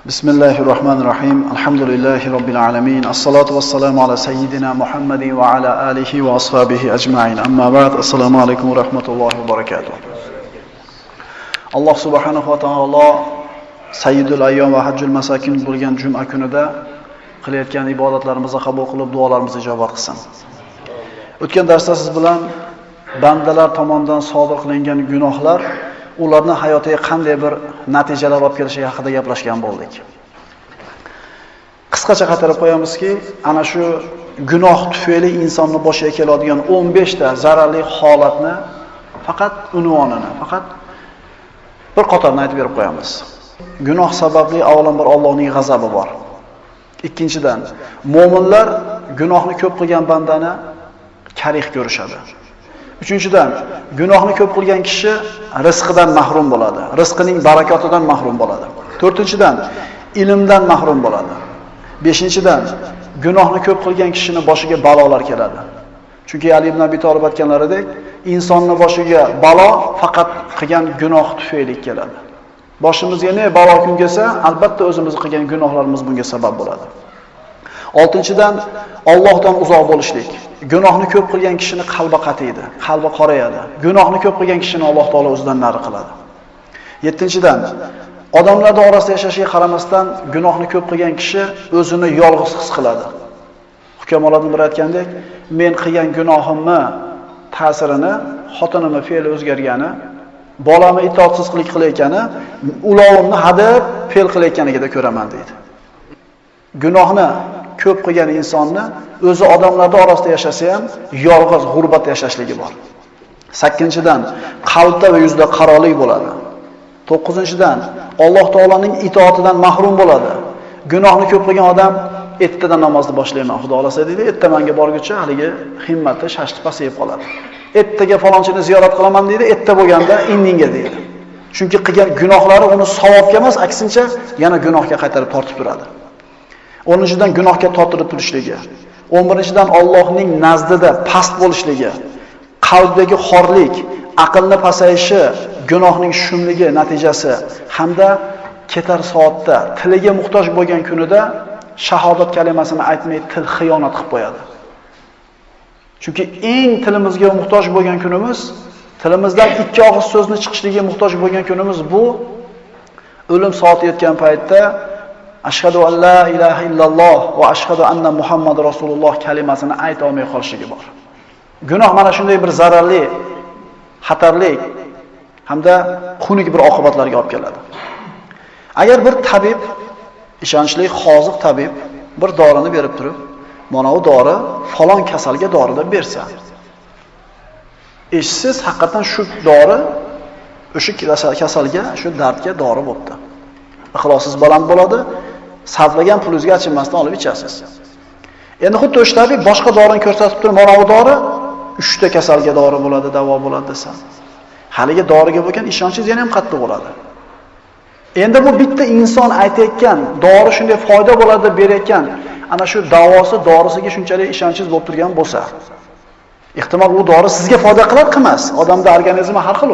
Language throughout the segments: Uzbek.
Bismillahirrahmanirrahim. Alhamdulillahi Rabbil alamin. As-salatu was-salamu ala sayyidina Muhammadin wa ala alihi wa ashabihi ajma'in. Amma ba'd. Assalomu alaykum va rahmatullohi va barakatuh. Alloh subhanahu va taolo Sayyidul ayyom va hajjul masakin bo'lgan juma kunida qilayotgan ibodatlarimizni qabul qilib, duolarimizni ijobat qilsin. O'tgan darsda siz bilan bandalar tomonidan sodir qilingan gunohlar ularni hayotiga qanday bir natijalar olib kelishi haqida gaplashgan bo'ldik. Qisqacha qaytarib qo'yamizki, ana shu gunoh tufayli insonning boshiga keladigan 15 ta zararli holatni faqat unvonini, faqat bir qatorni aytib berib qo'yamiz. Gunoh sababli avvalambor Allohning g'azabi bor. Ikkinchidan, mu'minlar gunohni ko'p qilgan bandani karih ko'rishadi. Uchinchidan, gunohni ko'p qilgan kishi rizqidan mahrum bo'ladi. Rizqining barakotidan mahrum bo'ladi. To'rtinchidan, ilmdan mahrum bo'ladi. Beshinchidan, gunohni ko'p qilgan kishining boshiga balolar keladi. Chunki Ali ibn Abi Talib aytganlaridek, insonning boshiga balo faqat qilgan gunoh tufayli keladi. Boshimizga ne balo kun kelsa, albatta o'zimiz qilgan gunohlarimiz bunga sabab bo'ladi. Oltinchidan, Allohdan uzoq bo'lishlik. Gunohni ko'p qilgan kishining qalbi qatiydi, qalbi qorayadi. Gunohni ko'p qilgan kishini Alloh taolo o'zidan nari qiladi. Yettinchidan, odamlar orasida yashashiga qaramasdan gunohni ko'p qilgan kishi o'zini yolg'iz his qiladi. Hukamolarning biri aytgandek, men qilgan gunohimni ta'sirini, xotinimning fe'li o'zgargani, bolamni itoatsizlik qilayotgani, ulovimni hadab fe'l qilayotganligida ko'raman deydi. Gunohni ko'p qilgan insonni o'zi odamlar orasida yashasa ham yolg'iz g'urbat yashashligi bor. 8-dan qalbda va yuzda qarolik bo'ladi. 9-dan Alloh taolaning itoatidan mahrum bo'ladi. Gunohni ko'p qilgan odam ertadan namozni boshlayman, Xudo xolasa deydi, ertamanga borguncha haligi himmati shashti pasayib qoladi. Ertaga falonchini ziyorat qilaman deydi, erta bo'lganda indinga deydi. Chunki qilgan gunohlari uni savobga emas, aksincha yana gunohga qaytarib tortib turadi. 10-dan gunohga tortilib turishligi. 11-dan Allohning nazdida past bo'lishligi, qalbdagi xorlik, aqlni pasayishi, gunohning shumligi natijasi hamda ketar soatda tiliga muhtoj bo'lgan kunida shahodat kalimasini aytmay til xiyonat qilib qo'yadi. Chunki eng tilimizga muhtoj bo'lgan kunimiz, tilimizdan ikki og'iz so'zni chiqishligiga muhtoj bo'lgan kunimiz bu o'lim soati yetgan paytda ashhadu an la ilaha illalloh va ashhadu anna Muhammad rasululloh kalimasini ayta olmay qolishligi bor. Gunoh mana shunday bir zararli, xatarli hamda xunuk bir oqibatlarga olib keladi. Agar bir tabib, ishonchli xoziq tabib bir dorini berib turib, mana bu dori falon kasalga dori deb bersa, siz haqiqatan shu dori o'sha kasalga, shu dardga dori bo'libdi. Ixlosingiz baland bo'ladi. Sarflagan pulingizga achinmasdan olib ichasiz. Endi xuddi o'sha tabib boshqa dorini ko'rsatib turib, mana bu dori 3 ta kasalga dori bo'ladi, davo bo'ladi desa, haliga doriga bo'lgan ishonchingiz yana ham qattiq bo'ladi. Endi bu bitta inson aytayotgan, dori shunday foyda bo'ladi deb berayotgan, ana shu davosi dorisiga shunchalik ishonchingiz bo'lib turgan bo'lsa, ehtimol u dori sizga foyda qilar qilmas. Odamning organizmi har xil.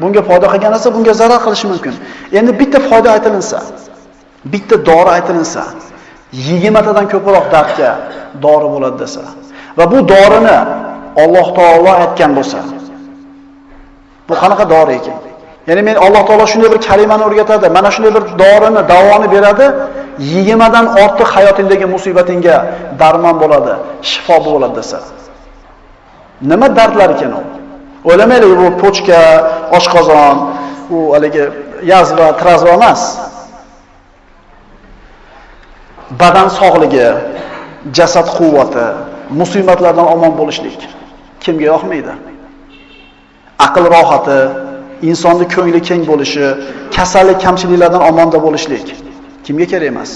Bunga foyda qilgan narsa bunga zarar qilishi mumkin. Endi bitta foyda aytilinsa, bitta dori aytilinsa, 20 tadan ko'proq dardga dori bo'ladi desa va bu dorini Alloh taolo aytgan bo'lsa, bu qanaqa dori ekan? Ya'ni men Alloh taolo shunday bir kalimani o'rgatadi, mana shunday bir dorini, davoni beradi, 20 dan ortiq hayotingdagi musibatingga darmon bo'ladi, shifo bo'ladi desa. Nima dardlar ekan u? O'ylamaylik, bu pochka, oshqozon, u haligi yazva, trazva emas. Badan sog'ligi, jasad quvvati, musibatlardan omon bo'lishlik kimga yoqmaydi? Aql rohati, insonning ko'ngli keng bo'lishi, kasallik, kamchiliklardan omonda bo'lishlik kimga kerak emas?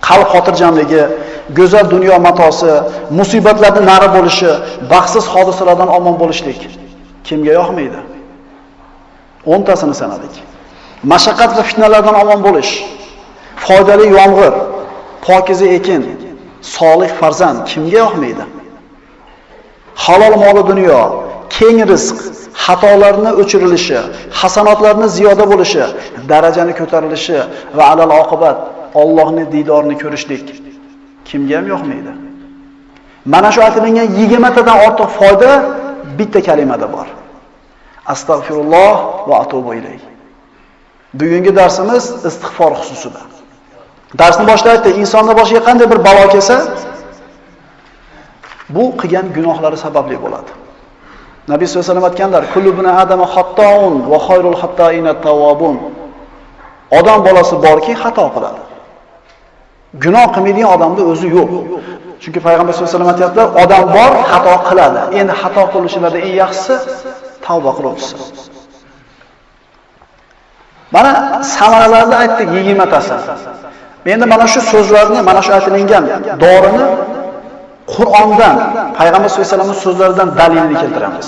Qalb xotirjamligi, go'zal dunyo matosi, musibatlardan nari bo'lishi, baxtsiz hodisalardan omon bo'lishlik kimga yoqmaydi? 10 tasini sanadik. Mashaqqat va fitnalardan omon bo'lish, foydali yomg'ir, pokiza ekin, solih farzand kimga yoqmaydi? Halol mol dunyo, keng rizq, xatolarni o'chirilishi, hasanotlarni ziyoda bo'lishi, darajani ko'tarilishi va alal oqibat Allohning diydorini ko'rishlik kimga ham yoqmaydi? Mana shu aytilgan 20 tadan ortiq foyda bitta kalimada bor. Astagfirulloh va atubu ilayh. Bugungi darsimiz istig'for xususida. Darsni boshlaydi, insonning boshiga qanday bir balo kelsa, bu qilgan gunohlari sababli bo'ladi. Nabiy sollallohu alayhi vasallam aytganlar: "Kullu bani adama xattoun va xoyrul xattoina tawwabun." Odam bolasi borki, xato qiladi. Gunoh qilmaydigan odamning o'zi yo'q. Chunki payg'ambar sollallohu alayhi vasallam aytadilar, odam bor, xato qiladi. Endi xato qilishlarda eng yaxshisi tavba qiluvchisi. Mana samaralarni aytdik 20 tasi. Endi mana shu so'zlarni, mana shu aytilgan dorini Qur'ondan, payg'ambar sollallohu alayhi vasallamning so'zlaridan dalilni keltiramiz.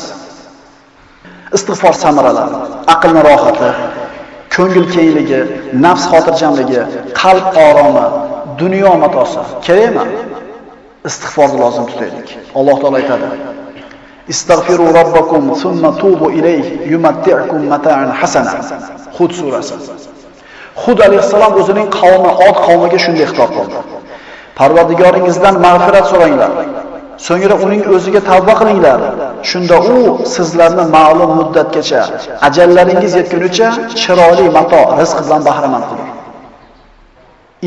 Istig'for samaralari, aqlning rohati, ko'ngil kengligi, nafs xotirjamligi, qalb oromi, dunyo matosi. Kerakmi? Istig'forni lozim tutaylik. Alloh taolo aytadi: "Istagfiru robbakum thumma tubu ilayhi yumatti'ukum mata'an hasana." Hud surasi. Hud alayhissalom o'zining qavmi, Od qavmiga shunday xitob qildi: Parvardigoringizdan mag'firat so'ranglar. So'ngra uning o'ziga tavba qilinglar. Shunda u sizlarni ma'lum muddatgacha, ajallaringiz yetgunicha chiroyli mato, rizq bilan bahramand qilar.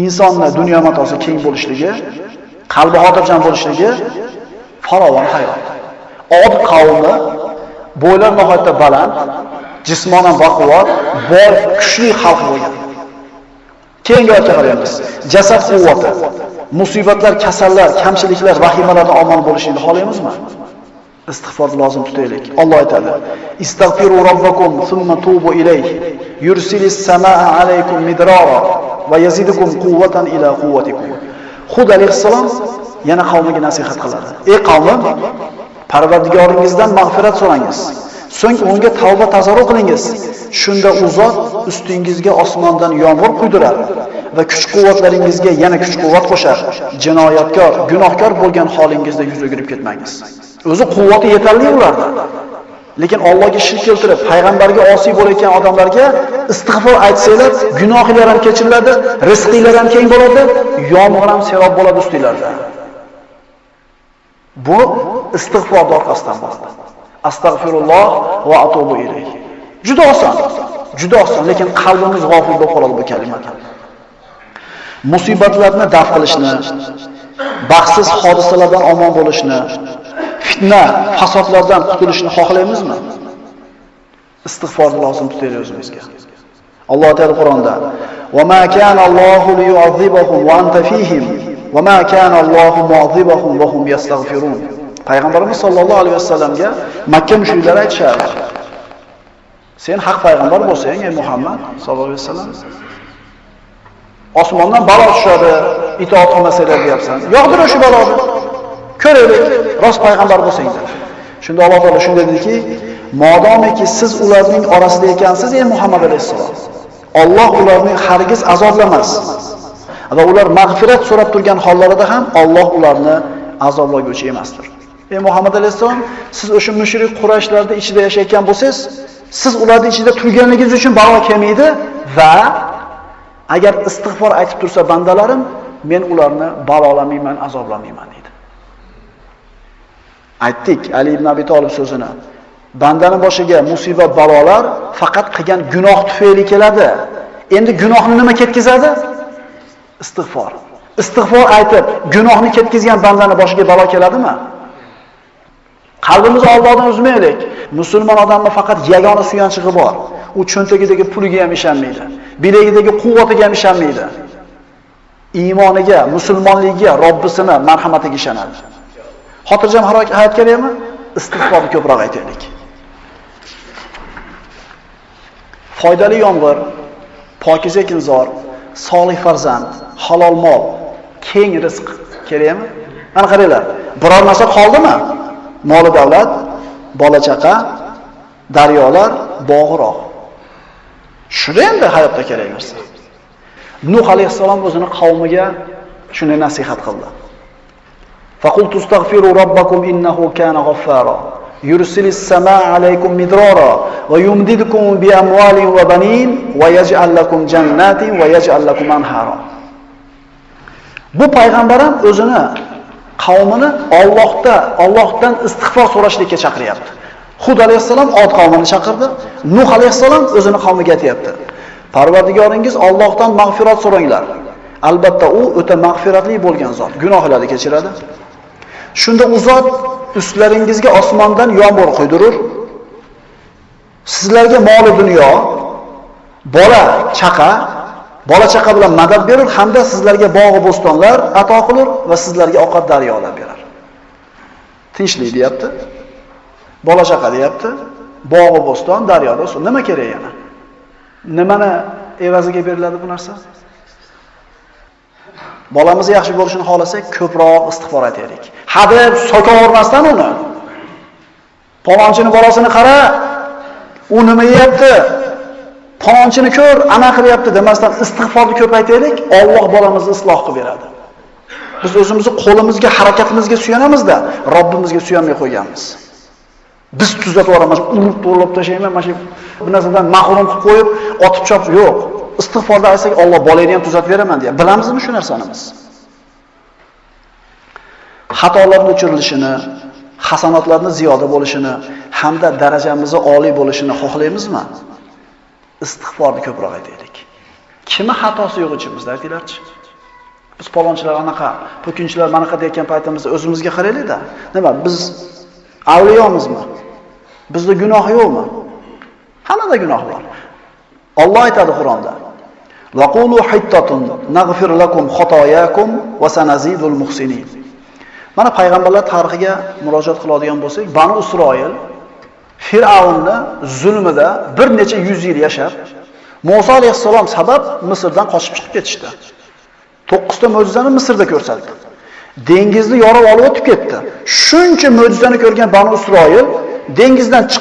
Insonning dunyo matosi keng bo'lishligi, qalbi xotirjam bo'lishligi farovon hayot. Od qavmi bo'ylar nihoyatda baland, jismonan baquvvat, boy, kuchli xalq bo'lgan. Keyingi oyatga qaraymiz. Jasad quvvati, musibatlar, kasallar, kamchiliklar, vahimalardan omon bo'lishni xohlaymizmi? Istig'for lozim tutaylik. Alloh aytadi: "Istagfiru robbakum thumma tubu ilayhi yursilis samaa alaykum midrara va yazidukum quwwatan ila quwwatikum." Hud alayhissalom yana qavmiga nasihat qiladi. Ey qavmim, Parvardigoringizdan mag'firat so'rangiz. So'ng unga tavba tazarru qilingiz. Shunda u zot ustingizga osmondan yomg'ir quydirar va kuch-quvvatlaringizga yana kuch-quvvat qo'shar. Jinoyatkor, gunohkor bo'lgan holingizda yuz o'girib ketmangiz. O'zi quvvati yetarli ularda. Lekin Allohga shirk keltirib, payg'ambarga osiy bo'layotgan odamlarga istig'for aytsanglar, gunohlar ham kechiriladi, rizqinglar ham keng bo'ladi, yomg'ir ham serob bo'ladi ustinglarda. Bu istig'for orqasidan bo'ladi. Astagfirulloh va atubu ilayh. Juda oson, lekin qalbimiz g'ofil bo'lib qoladi bu kalimadan. Musibatlarni daf qilishni, baxtsiz hodisalardan omon bo'lishni, fitna, fasodlardan qutulishni xohlaymizmi? Istig'for lozim tutaylik o'zimizga. Alloh taolo Qur'onda: "Va ma kana Allohu liyu'adhibahum va anta fihim va ma kana Allohu mu'adhibahum va hum yastaghfirun." Payg'ambarimiz sollallohu alayhi vasallamga Makka mushriklari aytishardi: "Sen haq payg'ambar bo'lsang, ey Muhammad sollallohu alayhi vasallam, osmondan balo tushadi, itoat qilmasanglar deyapsan. Yog'dir shu baloni. Ko'raylik, rost payg'ambar bo'lsang" dedi. Shunda Alloh taolo shunday dediki: "Modomiki siz ularning orasida ekansiz, ey Muhammad alayhisalom, Alloh ularni hargiz azoblamas. Va ular mag'firat so'rab turgan hollarida ham Alloh ularni azoblaguvchi emasdir." Ey Muhammad alayhisalom, siz o'sha mushrik Qurayshlarda ichida yashayotgan bo'lsangiz, siz ularning ichida turganligingiz uchun balo kelmaydi va agar istig'for aytib tursa bandalarim, men ularni balolamayman, azoblamayman dedi. Aytdik Ali ibn Abi Talib so'zini. Bandaning boshiga musibat, balolar faqat qilgan gunoh tufayli keladi. Endi gunohni nima ketkazadi? Istig'for. Istig'for aytib, gunohni ketkazgan bandaning boshiga balo keladimi? Qalbimizni Allohdan uzmaylik. Musulmon odamning faqat yagona suyanchig'i bor. U cho'ntagidagi puliga ham ishonmaydi. Bilagidagi quvvatiga ham ishonmaydi. Iymoniga, musulmonligiga, Robbisini marhamatiga ishonadi. Xotirjam hayot kerakmi? Istig'forni ko'proq aytaylik. Foydali yomg'ir, pokiza ekinzor, solih farzand, halol mol, keng rizq kerakmi? Mana qaranglar, biror narsa qoldimi? Moli davlat, bola chaqa, daryolar, bog'roq. Shuni endi hayotda kerak narsa. Nuh alayhissalom o'zining qavmiga shunday nasihat qildi. Faqultu astaghfiru robbakum innahu kana ghaffara Yursilis samaa alaykum midrara va yumdidukum bi amwalin va banin va yaj'al lakum jannatin va yaj'al lakum anhara. Bu payg'ambar ham o'zini qavmini Allohdan istig'for so'rashlikka chaqiryapti. Hud alayhisalom Od qavmini chaqirdi, Nuh alayhisalom o'zini qavmiga aytayapti. Parvardigoringiz Allohdan mag'firat so'ranglar. Albatta u o'ta mag'firatli bo'lgan zot, gunohlarni kechiradi. Shunda u zot ustlaringizga osmondan yomg'ir quydirur. Sizlarga mol dunyo, bola chaqa bilan madad berur hamda sizlarga bog' bo'stonlar ato qilur va sizlarga oqat daryolar berar. Tinchlik deyapti. Bola chaqa deyapti. Bog' bo'ston, daryoda suv. Nima kerak yana? Nimani evaziga beriladi bu narsa? Bolamiz yaxshi bo'lishini xohlasak, ko'proq istig'for aytaylik. Hadeb so'kavermasdan uni. Palonchining bolasini qara, u nima yeyapti? Palonchini ko'r, ana qilyapti demasdan istig'forni ko'paytiraylik, Alloh bolamizni isloh qilib beradi. Biz o'zimizni qo'limizga, harakatimizga suyanamizda, Robbimizga suyanmay qo'yganmiz. Biz tuzatib yuboramiz, urib to'lib tashlayman, mana shu bu narsadan mahrum qilib qo'yib, otib chopib yo'q. Istig'forda aytsak, Alloh bolayni ham tuzatib beraman deya. Bilamizmi shu narsani biz? Xatolarning o'chirilishini, hasanotlarning ziyoda bo'lishini hamda darajamizni oliy bo'lishini xohlaymizmi? Istig'forni ko'proq aytaylik. Kimi xatosi yo'q ichimizda aytinglarchi? Biz palonchilar anaqa, po'kinchilar manaqa deyotgan paytimizda o'zimizga qaraylik-da. Nima, biz avliyomizmi? Bizda gunoh yo'qmi? Hammada gunoh bor. Alloh aytadi Qur'onda: "Va qulu hittatun naghfir lakum khotoyakum va sanazidul muhsinin." Mana payg'ambarlar tarixiga murojaat qiladigan bo'lsak, Banu Isroil Fir'avnni zulmida bir necha 100 yil yashab, Musa alayhissalom sabab Misrdan qochib chiqib ketishdi. 9 ta mo'jizani Misrda ko'rsatdi. Dengizni yorib olib o'tib ketdi. Shuncha mo'jizani ko'rgan Banu Isroil dengizdan